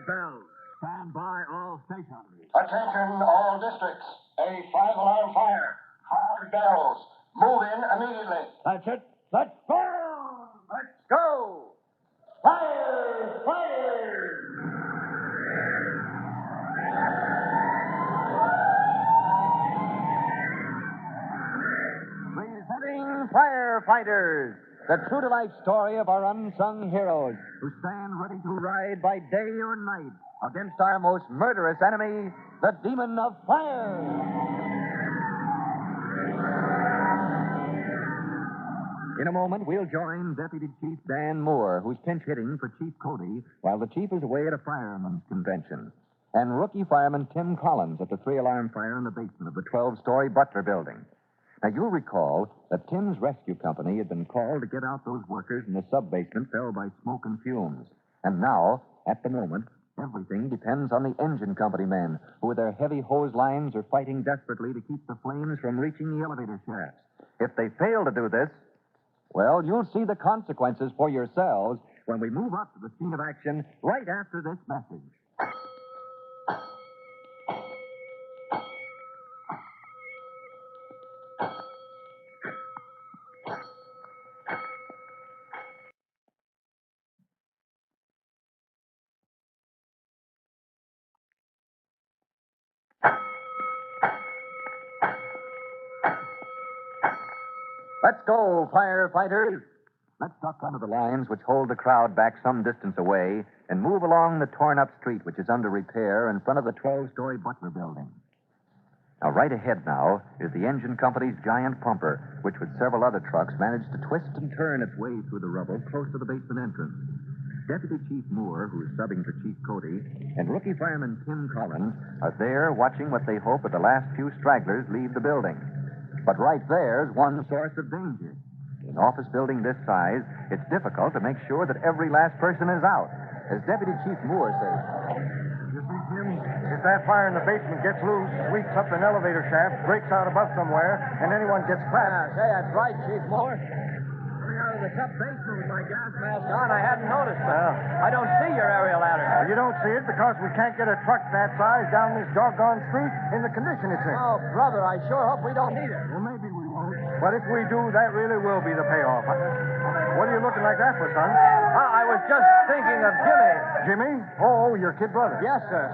Bells. Stand by all stations. Attention all districts. A 5-alarm fire. 5 bells. Move in immediately. That's it. Let's go! Let's go. Fire! Fire! Presenting Firefighters, the true-to-life story of our unsung heroes who stand ready to ride by day or night against our most murderous enemy, the demon of fire. In a moment, we'll join Deputy Chief Dan Moore, who's pinch hitting for Chief Cody while the chief is away at a fireman's convention, and rookie fireman Tim Collins at the 3-alarm fire in the basement of the 12-story Butler building. Now, you'll recall that Tim's rescue company had been called to get out those workers in the sub-basement felled by smoke and fumes. And now, at the moment, everything depends on the engine company men, who with their heavy hose lines are fighting desperately to keep the flames from reaching the elevator shafts. If they fail to do this, well, you'll see the consequences for yourselves when we move up to the scene of action right after this message. Let's go, firefighters. Let's duck under the lines which hold the crowd back some distance away and move along the torn-up street which is under repair in front of the 12-story Butler building. Now, right ahead now is the engine company's giant pumper, which with several other trucks managed to twist and turn its way through the rubble close to the basement entrance. Deputy Chief Moore, who is subbing for Chief Cody, and rookie fireman Tim Collins are there watching what they hope are the last few stragglers leave the building. But right there's one source of danger. In an office building this size, it's difficult to make sure that every last person is out. As Deputy Chief Moore says, You see, Jim, if that fire in the basement gets loose, sweeps up an elevator shaft, breaks out above somewhere, and anyone gets trapped. Say, that's right, Chief Moore. Coming out of the top basement with my gas mask on, I hadn't noticed, but I don't see your aerial ladder. You don't see it because we can't get a truck that size down this doggone street in the condition it's in. Oh, brother, I sure hope we don't need it. Well, maybe we won't. But if we do, that really will be the payoff. What are you looking like that for, son? I was just thinking of Jimmy. Jimmy? Oh, your kid brother. Yes, sir.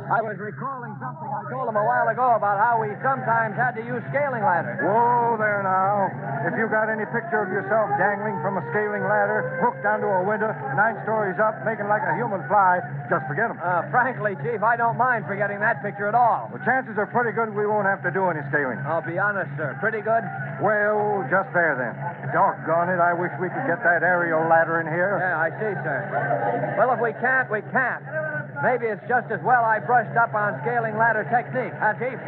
I was recalling something I told him a while ago about how we sometimes had to use scaling ladders. Whoa there now. If you got any picture of yourself dangling from a scaling ladder, hooked onto a window, 9 stories up, making like a human fly, just forget them. Frankly, Chief, I don't mind forgetting that picture at all. The chances are pretty good we won't have to do any scaling. I'll be honest, sir. Pretty good? Well, just there then. Doggone it, I wish we could get that aerial ladder in here. Yeah, I see, sir. Well, if we can't, we can't. Maybe it's just as well I brushed up on scaling ladder technique, huh, Chief?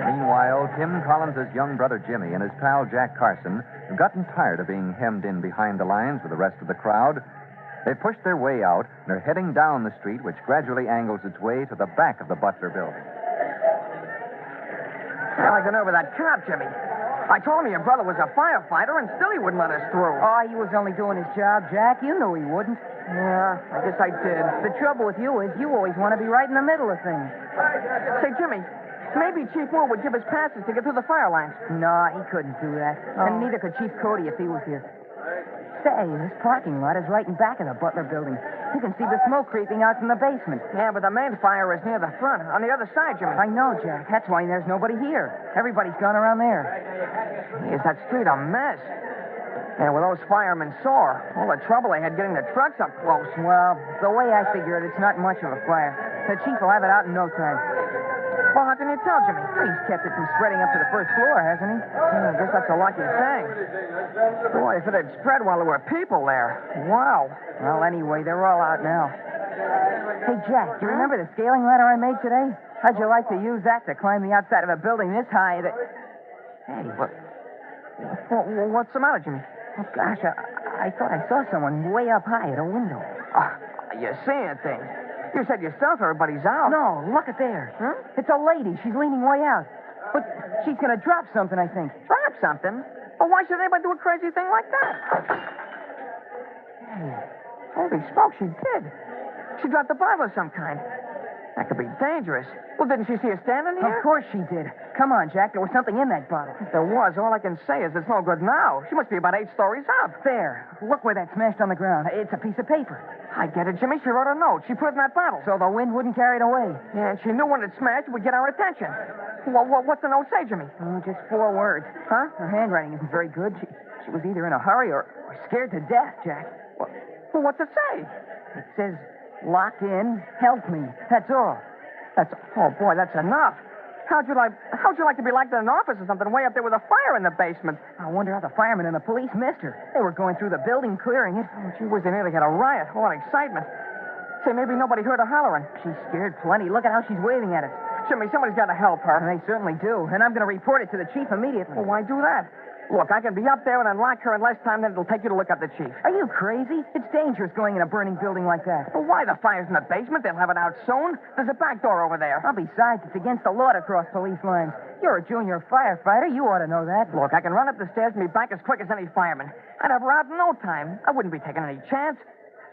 Meanwhile, Tim Collins' young brother Jimmy and his pal Jack Carson have gotten tired of being hemmed in behind the lines with the rest of the crowd. They've pushed their way out and are heading down the street, which gradually angles its way to the back of the Butler building. Well, I got over that cop, Jimmy. I told him your brother was a firefighter, and still he wouldn't let us through. Oh, he was only doing his job, Jack. You knew he wouldn't. Yeah, I guess I did. The trouble with you is you always want to be right in the middle of things. Say, Jimmy, maybe Chief Moore would give us passes to get through the fire lines. No, he couldn't do that. And neither could Chief Cody if he was here. Say, this parking lot is right in back of the Butler building. You can see the smoke creeping out from the basement. Yeah, but the main fire is near the front, on the other side, Jimmy. I know, Jack. That's why there's nobody here. Everybody's gone around there. Is that street a mess? And with those firemen sore, all the trouble they had getting the trucks up close. Well, the way I figure it, it's not much of a fire. The chief will have it out in no time. Well, how can you tell, Jimmy? He's kept it from spreading up to the first floor, hasn't he? I guess that's a lucky thing. Boy, if it had spread while there were people there. Wow. Well, anyway, they're all out now. Hey, Jack, do you remember the scaling ladder I made today? How'd you like to use that to climb the outside of a building this high that... Hey, what's the matter, Jimmy? Oh, gosh, I thought I saw someone way up high at a window. Oh, you're seeing things. You said yourself everybody's out. No, look at there. Huh? It's a lady. She's leaning way out. But she's going to drop something, I think. Drop something? But why should anybody do a crazy thing like that? Hey, holy smoke, she did. She dropped a bottle of some kind. That could be dangerous. Well, didn't she see her standing here? Of course she did. Come on, Jack. There was something in that bottle. If there was, all I can say is it's no good now. She must be about 8 stories up. There. Look where that smashed on the ground. It's a piece of paper. I get it, Jimmy. She wrote a note. She put it in that bottle. So the wind wouldn't carry it away. Yeah, and she knew when it smashed, it would get our attention. Well, what's the note say, Jimmy? Oh, just 4 words. Huh? Her handwriting isn't very good. She was either in a hurry or scared to death, Jack. Well, what's it say? It says, locked in, help me. That's all. Oh, boy, that's enough. How'd you like to be locked in an office or something way up there with a fire in the basement? I wonder how the firemen and the police missed her. They were going through the building, clearing it. Oh, gee whiz, they nearly had a riot. All that excitement. Say, maybe nobody heard her hollering. She's scared plenty. Look at how she's waving at us. Jimmy, somebody's got to help her. They certainly do. And I'm going to report it to the chief immediately. Well, why do that? Look, I can be up there and unlock her in less time than it'll take you to look up the chief. Are you crazy? It's dangerous going in a burning building like that. Well, why? The fire's in the basement. They'll have it out soon. There's a back door over there. Well, besides, it's against the law to cross police lines. You're a junior firefighter. You ought to know that. Look, I can run up the stairs and be back as quick as any fireman. I'd have her out in no time. I wouldn't be taking any chance.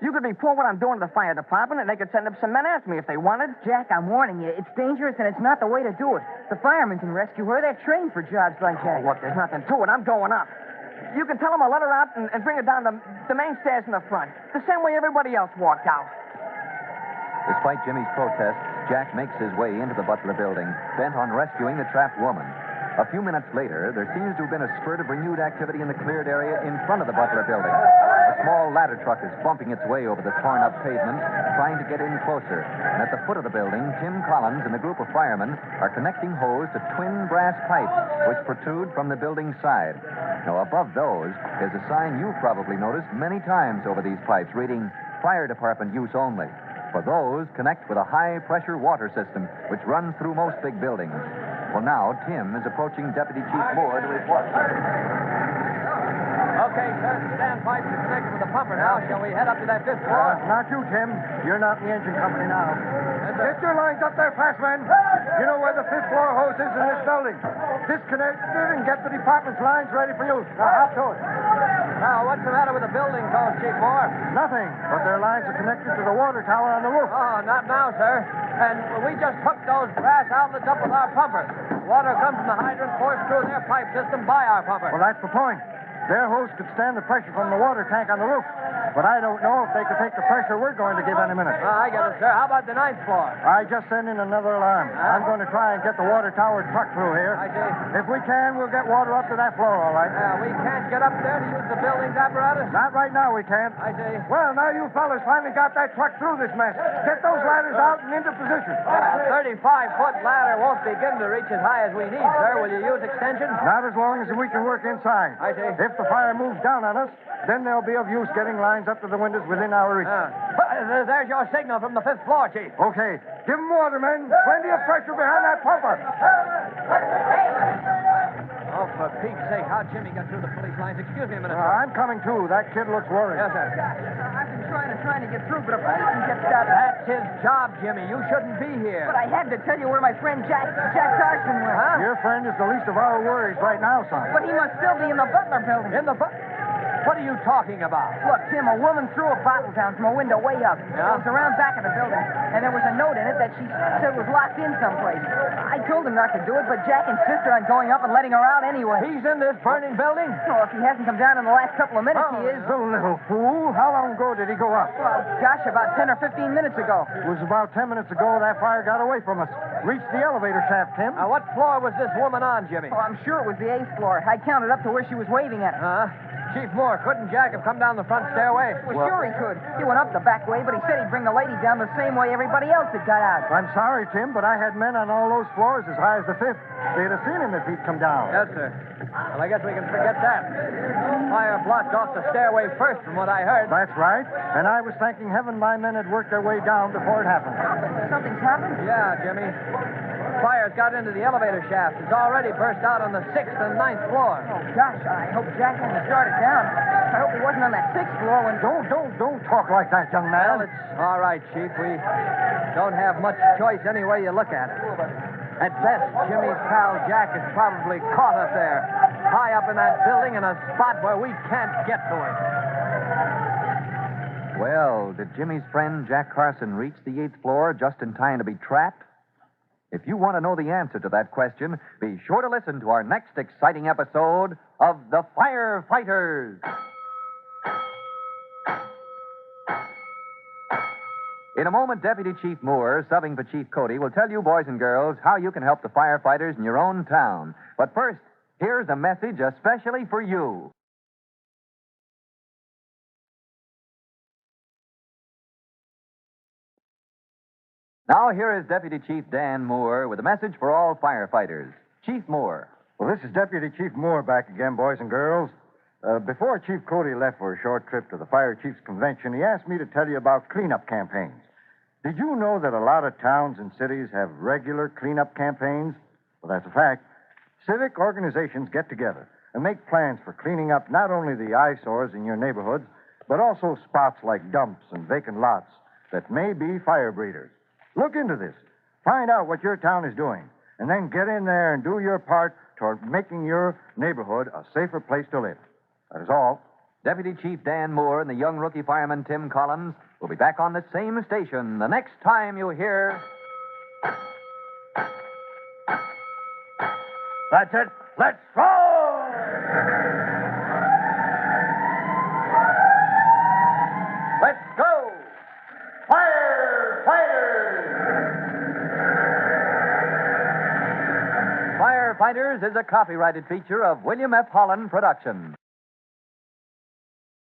You could report what I'm doing to the fire department, and they could send up some men after me if they wanted. Jack, I'm warning you. It's dangerous, and it's not the way to do it. The firemen can rescue her. They're trained for jobs like that. Look, there's nothing to it. I'm going up. You can tell them I'll let her out and bring her down the main stairs in the front, the same way everybody else walked out. Despite Jimmy's protests, Jack makes his way into the Butler building, bent on rescuing the trapped woman. A few minutes later, there seems to have been a spurt of renewed activity in the cleared area in front of the Butler building. A small ladder truck is bumping its way over the torn-up pavement, trying to get in closer. And at the foot of the building, Tim Collins and a group of firemen are connecting hose to twin brass pipes, which protrude from the building side. Now, above those is a sign you've probably noticed many times over these pipes, reading Fire Department Use Only. For those, connect with a high-pressure water system, which runs through most big buildings. Well, now, Tim is approaching Deputy Chief Moore to report. Okay, sir. Stand pipes are connected with the pumper now. Shall we head up to that 5th floor? Not you, Tim. You're not in the engine company now. Yes, sir. Get your lines up there fast, men. You know where the 5th floor hose is in this building. Disconnect it and get the department's lines ready for use. Now, hop to it. Now, what's the matter with the building, Coach Chief Moore? Nothing, but their lines are connected to the water tower on the roof. Oh, not now, sir. And we just hooked those brass outlets up with our pumper. Water comes from the hydrant, forced through their pipe system by our pumper. Well, that's the point. Their hose could stand the pressure from the water tank on the roof. But I don't know if they could take the pressure we're going to give any minute. I get it, sir. How about the 9th floor? I just sent in another alarm. I'm going to try and get the water tower truck through here. I see. If we can, we'll get water up to that floor, all right. We can't get up there to use the building's apparatus? Not right now, we can't. I see. Well, now you fellas finally got that truck through this mess. Get those ladders out and into position. A 35-foot ladder won't begin to reach as high as we need, sir. Will you use extensions? Not as long as we can work inside. I see. If the fire moves down on us, then they'll be of use getting lines up to the windows within our reach. There's your signal from the 5th floor, Chief. Okay. Give them water, men. Plenty of pressure behind that pumper. Oh, for Pete's sake, how'd Jimmy get through the police lines? Excuse me a minute, sir. I'm coming, too. That kid looks worried. Yes, sir. I've been trying to get through, but a policeman kept stopping. That's his job, Jimmy. You shouldn't be here. But I had to tell you where my friend Jack Carson went. Huh? Your friend is the least of our worries right now, son. But he must still be in the Butler building. In the What are you talking about? Look, Tim, a woman threw a bottle down from a window way up. Yeah? It was around back of the building, and there was a note in it that she said was locked in someplace. I told him not to do it, but Jack insisted on going up and letting her out anyway. He's in this burning building? Oh, if he hasn't come down in the last couple of minutes, he is. The little fool. How long ago did he go up? Well, gosh, about 10 or 15 minutes ago. It was about 10 minutes ago that fire got away from us. Reached the elevator shaft, Tim. Now, what floor was this woman on, Jimmy? Oh, I'm sure it was the 8th floor. I counted up to where she was waving at. Huh? Chief Moore, couldn't Jack have come down the front stairway? Well, sure he could. He went up the back way, but he said he'd bring the lady down the same way everybody else had got out. I'm sorry, Tim, but I had men on all those floors as high as the 5th. They'd have seen him if he'd come down. Yes, sir. Well, I guess we can forget that. Fire blocked off the stairway first, from what I heard. That's right. And I was thanking heaven my men had worked their way down before it happened. Something's happened? Yeah, Jimmy. fire's got into the elevator shaft. It's already burst out on the 6th and 9th floor. Oh, gosh, I hope Jack hasn't started down. I hope he wasn't on that 6th floor when... Don't talk like that, young Well, man. it's all right, Chief. We don't have much choice any way you look at it. At best, Jimmy's pal Jack is probably caught up there, high up in that building in a spot where we can't get to him. Well, did Jimmy's friend Jack Carson reach the 8th floor just in time to be trapped? If you want to know the answer to that question, be sure to listen to our next exciting episode of The Firefighters. In a moment, Deputy Chief Moore, subbing for Chief Cody, will tell you, boys and girls, how you can help the firefighters in your own town. But first, here's a message especially for you. Now, here is Deputy Chief Dan Moore with a message for all firefighters. Chief Moore. Well, this is Deputy Chief Moore back again, boys and girls. Before Chief Cody left for a short trip to the Fire Chiefs Convention, he asked me to tell you about cleanup campaigns. Did you know that a lot of towns and cities have regular cleanup campaigns? Well, that's a fact. Civic organizations get together and make plans for cleaning up not only the eyesores in your neighborhoods, but also spots like dumps and vacant lots that may be fire breeders. Look into this. Find out what your town is doing, and then get in there and do your part toward making your neighborhood a safer place to live. That is all. Deputy Chief Dan Moore and the young rookie fireman Tim Collins will be back on the same station the next time you hear... That's it. Let's roll! Let's go! Firefighters! Firefighters is a copyrighted feature of William F. Holland Productions.